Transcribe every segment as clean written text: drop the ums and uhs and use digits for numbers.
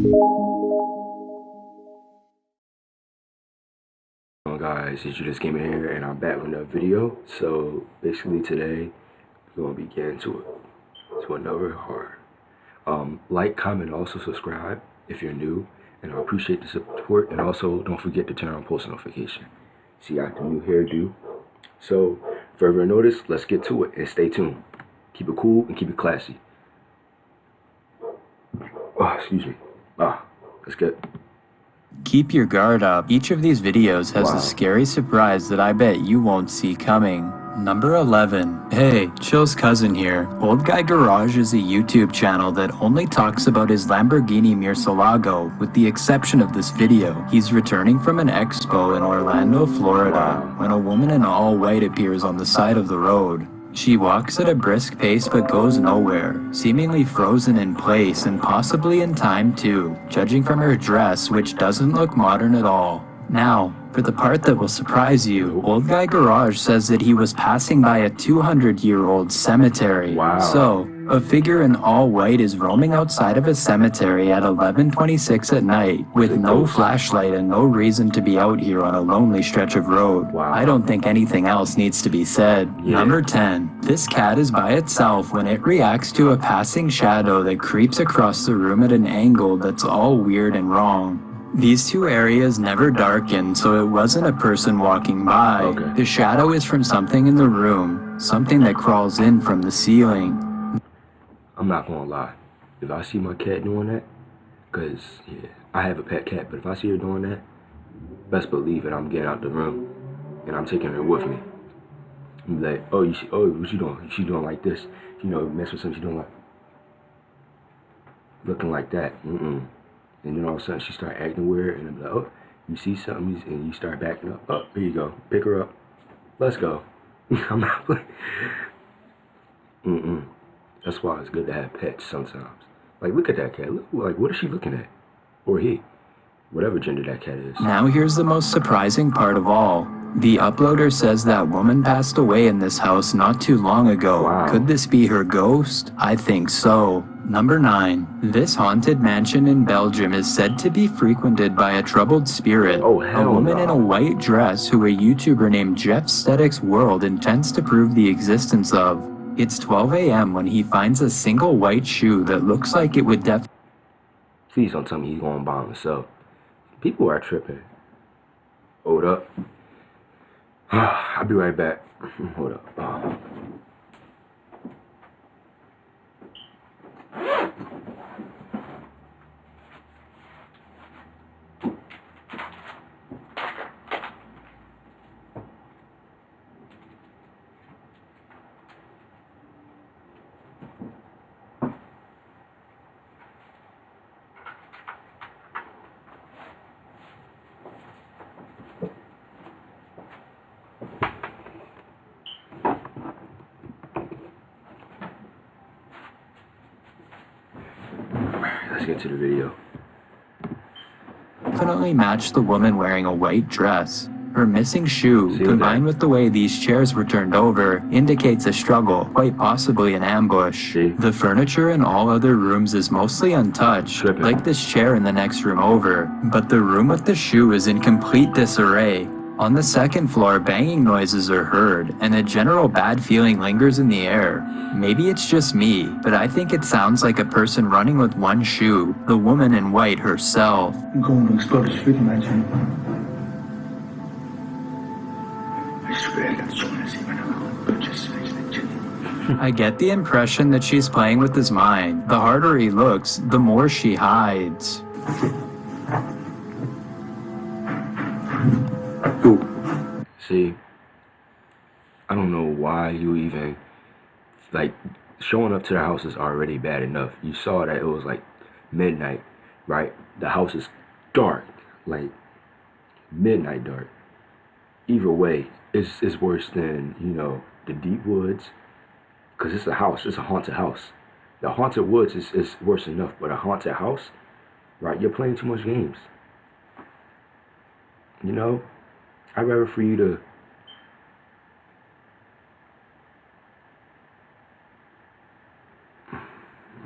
Guys, it's Jellyjudahbuckets here, and I'm back with another video. So basically today we're gonna begin to another horror. Like, comment, also subscribe if you're new, and I appreciate the support. And also don't forget to turn on post notification. See, I got the new hairdo. So further notice, let's get to it and stay tuned. Keep it cool and keep it classy. Oh, excuse me. Let's get. Keep your guard up. Each of these videos has a scary surprise that I bet you won't see coming. Number 11. Hey, Chill's cousin here. Old Guy Garage is a YouTube channel that only talks about his Lamborghini Murcielago, with the exception of this video. He's returning from an expo in Orlando, Florida, when a woman in all white appears on the side of the road. She walks at a brisk pace but goes nowhere, seemingly frozen in place and possibly in time too, judging from her dress, which doesn't look modern at all. Now, for the part that will surprise you, Old Guy Garage says that he was passing by a 200-year-old cemetery. So, a figure in all white is roaming outside of a cemetery at 11:26 at night, with no flashlight and no reason to be out here on a lonely stretch of road. I don't think anything else needs to be said. Number 10. This cat is by itself when it reacts to a passing shadow that creeps across the room at an angle that's all weird and wrong. These two areas never darken, so it wasn't a person walking by. The shadow is from something in the room, something that crawls in from the ceiling. I'm not gonna lie. If I see my cat doing that, cause I have a pet cat, but if I see her doing that, best believe it, I'm getting out the room and I'm taking her with me. I'm like, oh, what you doing? She doing like this? You know, mess with something. She doing like looking like that. And then all of a sudden she start acting weird, and I'm like, oh, you see something, and you start backing up. Oh, here you go. Pick her up. Let's go. I'm not playing. That's why it's good to have pets sometimes. Like, look at that cat. Look, like, what is she looking at? Or he. Whatever gender that cat is. Now here's the most surprising part of all. The uploader says that woman passed away in this house not too long ago. Could this be her ghost? I think so. Number 9. This haunted mansion in Belgium is said to be frequented by a troubled spirit. A woman in a white dress who a YouTuber named Jeff Statics World intends to prove the existence of. It's 12 a.m. when he finds a single white shoe that looks like it would Please don't tell me he's going by himself. People are tripping. Hold up. I'll be right back. Hold up. Let's get to the video. Definitely matched the woman wearing a white dress. Her missing shoe, combined with the way these chairs were turned over, indicates a struggle, quite possibly an ambush. The furniture in all other rooms is mostly untouched, like this chair in the next room over, but the room with the shoe is in complete disarray. On the second floor, banging noises are heard, and a general bad feeling lingers in the air. Maybe it's just me, but I think it sounds like a person running with one shoe, the woman in white herself. I'm going to explore this freaking mansion. I get the impression that she's playing with his mind. The harder he looks, the more she hides. See, I don't know why you even, like, showing up to the house is already bad enough. You saw that it was like midnight, right? The house is dark, like midnight dark. Either way, it's worse than, you know, the deep woods, because it's a house, it's a haunted house. The haunted woods is worse enough, but a haunted house, right? You're playing too much games. You know, I'd rather for you to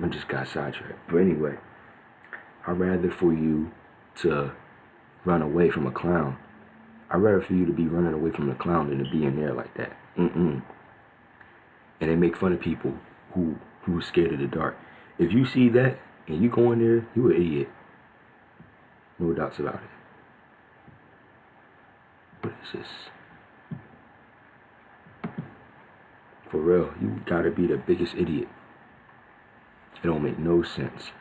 I just got sidetracked. But anyway, I'd rather for you to run away from a clown. I'd rather for you to be running away from a clown than to be in there like that. And they make fun of people who are scared of the dark. If you see that and you go in there, you an idiot. No doubts about it. What is this? For real, you gotta be the biggest idiot. It don't make no sense.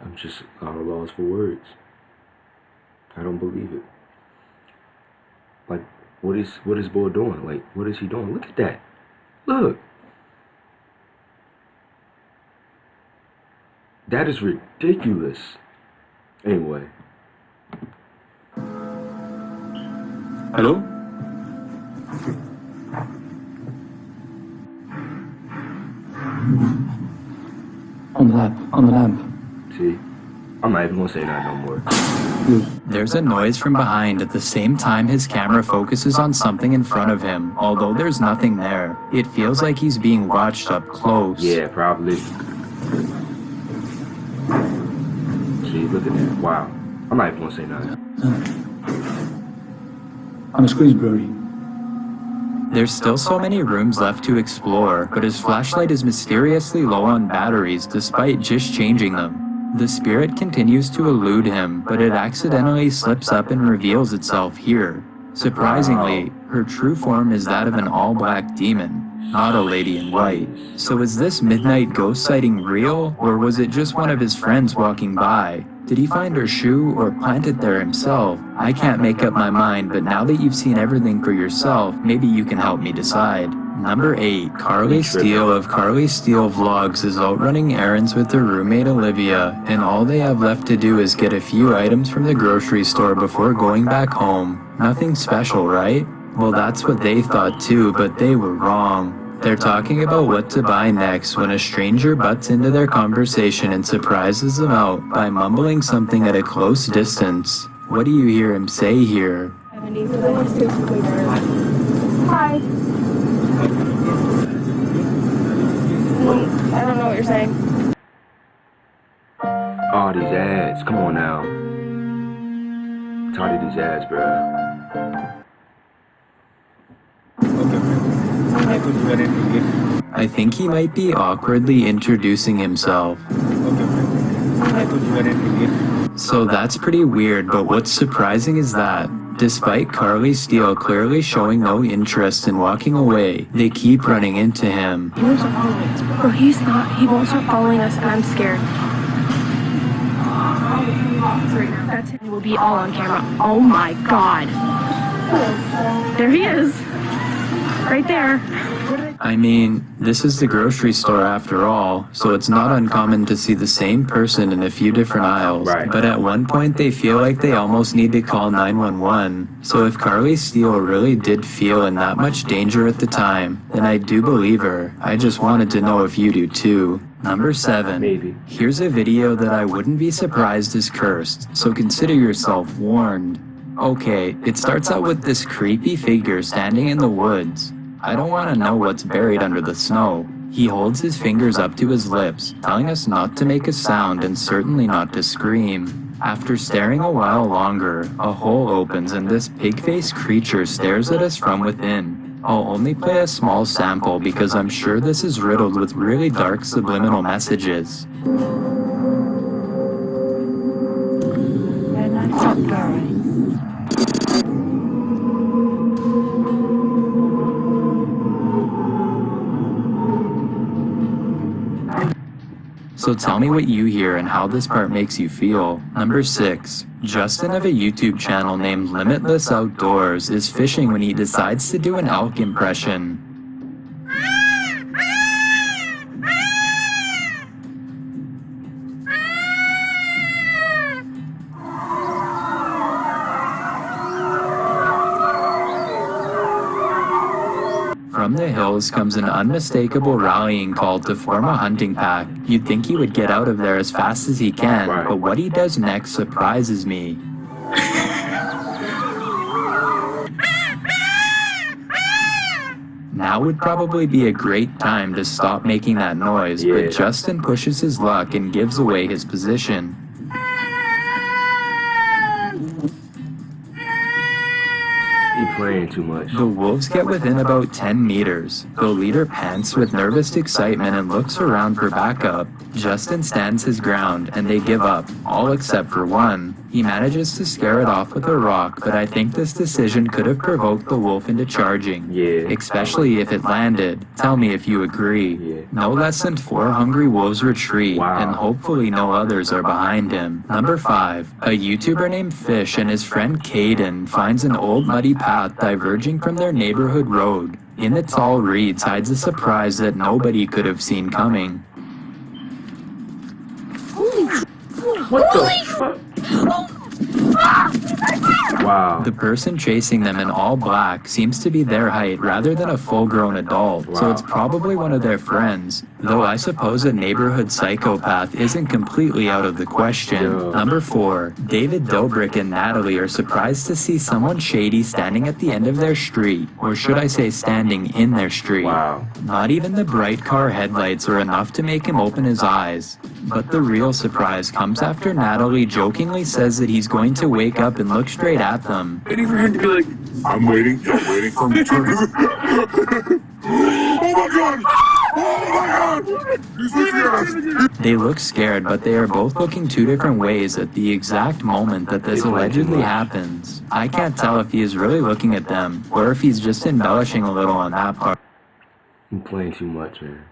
I'm just out of loss for words. I don't believe it. Like, what is boy doing? Like, what is he doing? Look at that. Look. That is ridiculous. Anyway. Hello? On the lamp. See? I'm not even gonna say that no more. There's a noise from behind at the same time his camera focuses on something in front of him. Although there's nothing there, it feels like he's being watched up close. Yeah, probably. See, look at that. Wow. I'm not even gonna say nothing. I'm a Squeezeberry. There's still so many rooms left to explore, but his flashlight is mysteriously low on batteries despite just changing them. The spirit continues to elude him, but it accidentally slips up and reveals itself here. Surprisingly, her true form is that of an all-black demon, not a lady in white. So is this midnight ghost sighting real, or was it just one of his friends walking by? Did he find her shoe or plant it there himself? I can't make up my mind, but now that you've seen everything for yourself, maybe you can help me decide. Number 8, Carly Steele of Carly Steele Vlogs is out running errands with her roommate Olivia, and all they have left to do is get a few items from the grocery store before going back home. Nothing special, right? Well, that's what they thought too, but they were wrong. They're talking about what to buy next when a stranger butts into their conversation and surprises them out by mumbling something at a close distance. What do you hear him say here? Hi. I don't know what you're saying. Oh, these ads. Come on now. I'm tired of these ads, bruh. I think he might be awkwardly introducing himself. So that's pretty weird, but what's surprising is that, despite Carly Steele clearly showing no interest in walking away, they keep running into him. He won't stop following us. Bro, he's not. He won't stop following us, and I'm scared. That's him. It will be all on camera. Oh my god. There he is. Right there. I mean, this is the grocery store after all, so it's not uncommon to see the same person in a few different aisles. Right. But at one point they feel like they almost need to call 911. So if Carly Steele really did feel in that much danger at the time, then I do believe her. I just wanted to know if you do too. Number 7. Maybe. Here's a video that I wouldn't be surprised is cursed, so consider yourself warned. Okay, it starts out with this creepy figure standing in the woods. I don't want to know what's buried under the snow. He holds his fingers up to his lips, telling us not to make a sound and certainly not to scream. After staring a while longer, a hole opens and this pig-faced creature stares at us from within. I'll only play a small sample because I'm sure this is riddled with really dark subliminal messages. So tell me what you hear and how this part makes you feel. Number 6. Justin of a YouTube channel named Limitless Outdoors is fishing when he decides to do an elk impression. From the hills comes an unmistakable rallying call to form a hunting pack. You'd think he would get out of there as fast as he can, Right. but what he does next surprises me. Now would probably be a great time to stop making that noise, Yeah. but Justin pushes his luck and gives away his position. He playing too much. The wolves get within about 10 meters. The leader pants with nervous excitement and looks around for backup. Justin stands his ground, and they give up, all except for one. He manages to scare it off with a rock, but I think this decision could have provoked the wolf into charging. Yeah. Especially if it landed. Tell me if you agree. Yeah. No less than 4 hungry wolves retreat, Wow. and hopefully no others are behind him. Number 5. A YouTuber named Fish and his friend Caden finds an old muddy path diverging from their neighborhood road. In the tall reeds hides a surprise that nobody could have seen coming. What the fuck? Wow. The person chasing them in all black seems to be their height rather than a full-grown adult, so Wow. it's probably one of their friends, though I suppose a neighborhood psychopath isn't completely out of the question. Yeah. Number 4. David Dobrik and Natalie are surprised to see someone shady standing at the end of their street, or should I say standing in their street. Wow. Not even the bright car headlights are enough to make him open his eyes. But the real surprise comes after Natalie jokingly says that he's going to wake up and look straight at them. Waiting for him to be like, I'm waiting for him to Oh my god! Oh my god! He's looking at us! They look scared, but they are both looking 2 different ways at the exact moment that this allegedly happens. I can't tell if he is really looking at them, or if he's just embellishing a little on that part. You playing too much, man.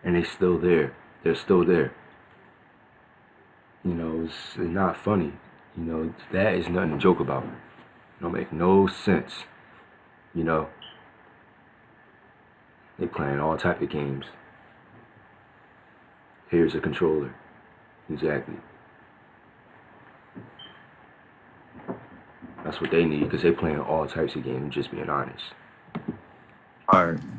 And they still there. They're still there. You know, it's not funny. You know, that is nothing to joke about. It don't make no sense. You know, they playing all type of games. Here's a controller. Exactly. That's what they need, because they playing all types of games, just being honest.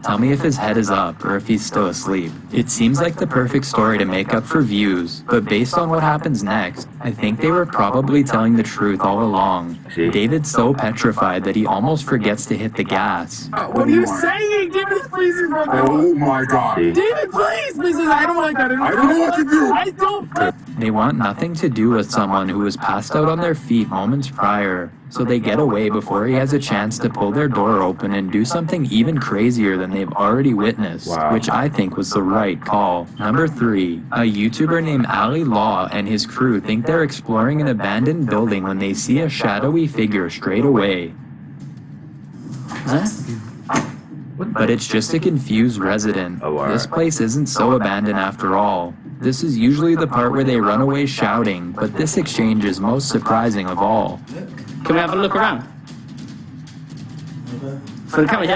Tell me if his head is up or if he's still asleep. It seems like the perfect story to make up for views, but based on what happens next, I think they were probably telling the truth all along. See? David's so petrified that he almost forgets to hit the gas. What are you saying? David, please, oh my god. See? David, please, I don't like that. I don't know what to do. I don't. They want nothing to do with someone who was passed out on their feet moments prior, so they get away before he has a chance to pull their door open and do something even crazier than they've already witnessed, Wow. which I think was the right call. Number 3. A YouTuber named Ali Law and his crew think they're exploring an abandoned building when they see a shadowy figure straight away. But it's just a confused resident. Oh, alright. This place isn't so abandoned after all. This is usually the part where they run away shouting, but this exchange is most surprising of all. Can we have a look around? For the camera,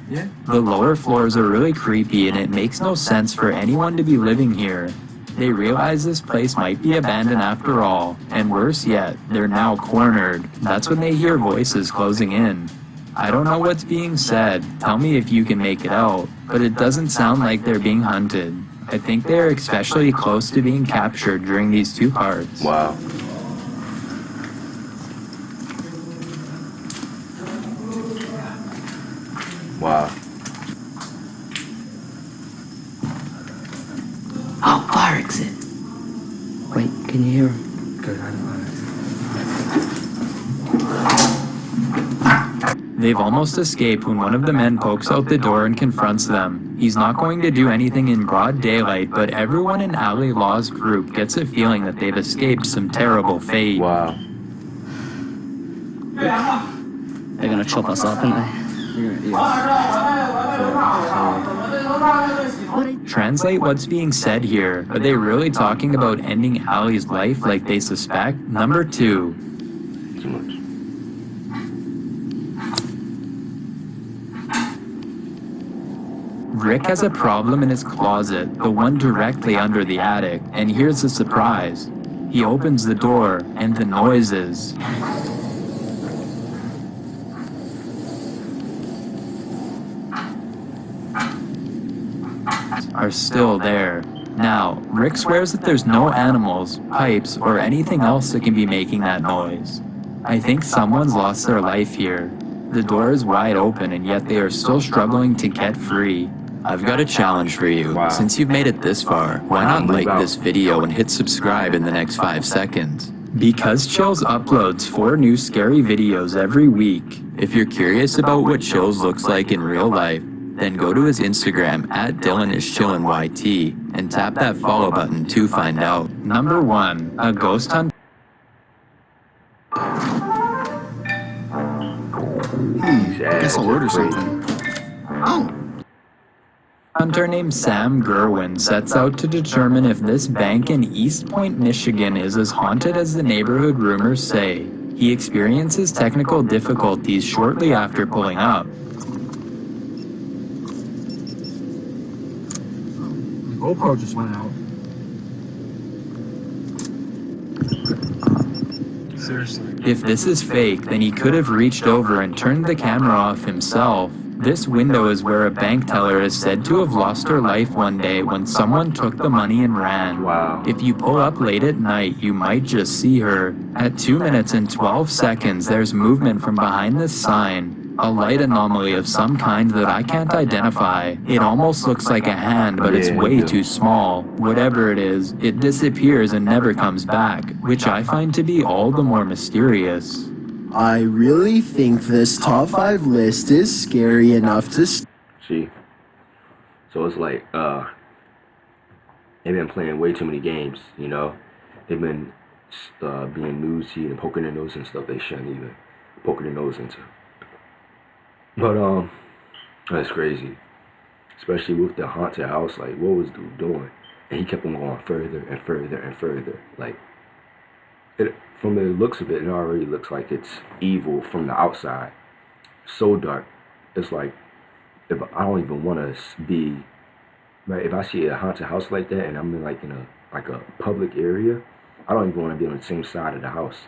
yeah? The lower floors are really creepy and it makes no sense for anyone to be living here. They realize this place might be abandoned after all, and worse yet, they're now cornered. That's when they hear voices closing in. I don't know what's being said, tell me if you can make it out, but it doesn't sound like they're being hunted. I think they are especially close to being captured during these 2 parts. Wow. Wow. Oh, fire exit. Wait, can you hear him? They've almost escaped when one of the men pokes out the door and confronts them. He's not going to do anything in broad daylight, but everyone in Ali Law's group gets a feeling that they've escaped some terrible fate. Wow. They're gonna chop us up, aren't they? Translate what's being said here. Are they really talking about ending Ali's life like they suspect? Number 2. Too much. Rick has a problem in his closet, the one directly under the attic, and here's the surprise. He opens the door, and the noises are still there. Now, Rick swears that there's no animals, pipes, or anything else that can be making that noise. I think someone's lost their life here. The door is wide open and yet they are still struggling to get free. I've got a challenge for you. Wow. Since you've made it this far, why not Move like out. this video and hit subscribe in the next 5 seconds? Because Chills uploads 4 new scary videos every week. If you're curious about what Chills looks like in real life, then go to his Instagram at DylanIsChillinYT and tap that follow button to find out. Number 1, a ghost hunt. Guess I'll order something. Hunter named Sam Gurwin sets out to determine if this bank in East Point, Michigan is as haunted as the neighborhood rumors say. He experiences technical difficulties shortly after pulling up. GoPro just went out. Seriously. If this is fake, then he could have reached over and turned the camera off himself. This window is where a bank teller is said to have lost her life one day when someone took the money and ran. Wow. If you pull up late at night, you might just see her. At 2 minutes and 12 seconds, there's movement from behind this sign. A light anomaly of some kind that I can't identify. It almost looks like a hand, but it's way too small. Whatever it is, it disappears and never comes back, which I find to be all the more mysterious. I really think this top 5 list is scary enough to See? So it's like, they've been playing way too many games, you know? They've been being newsy and poking their nose and stuff they shouldn't even poke their nose into. But, that's crazy. Especially with the haunted house, like, what was dude doing? And he kept on going further and further and further. Like, from the looks of it, it already looks like it's evil from the outside. So dark. It's like, if I don't even want to be, right, if I see a haunted house like that and I'm in like a public area, I don't even want to be on the same side of the house.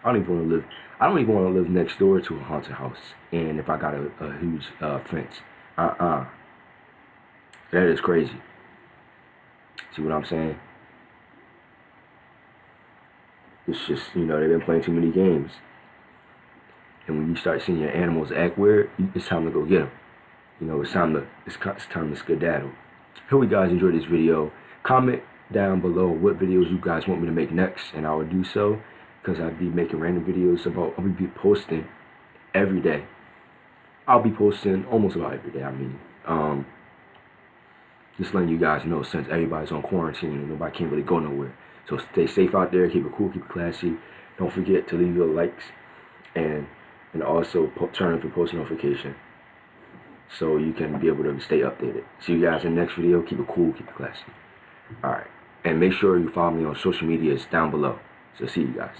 I don't even want to live next door to a haunted house. And if I got a huge fence. That is crazy. See what I'm saying? It's just, you know, they've been playing too many games. And when you start seeing your animals act weird, it's time to go get them. You know, it's time to skedaddle. Hope you guys enjoyed this video. Comment down below what videos you guys want me to make next, and I will do so, because I'll be making random videos I'll be posting every day. I'll be posting almost about every day, just letting you guys know, since everybody's on quarantine and nobody can't really go nowhere. So stay safe out there, keep it cool, keep it classy. Don't forget to leave your likes and also turn on your post notification so you can be able to stay updated. See you guys in the next video. Keep it cool, keep it classy. Alright. And make sure you follow me on social media. It's down below. So see you guys.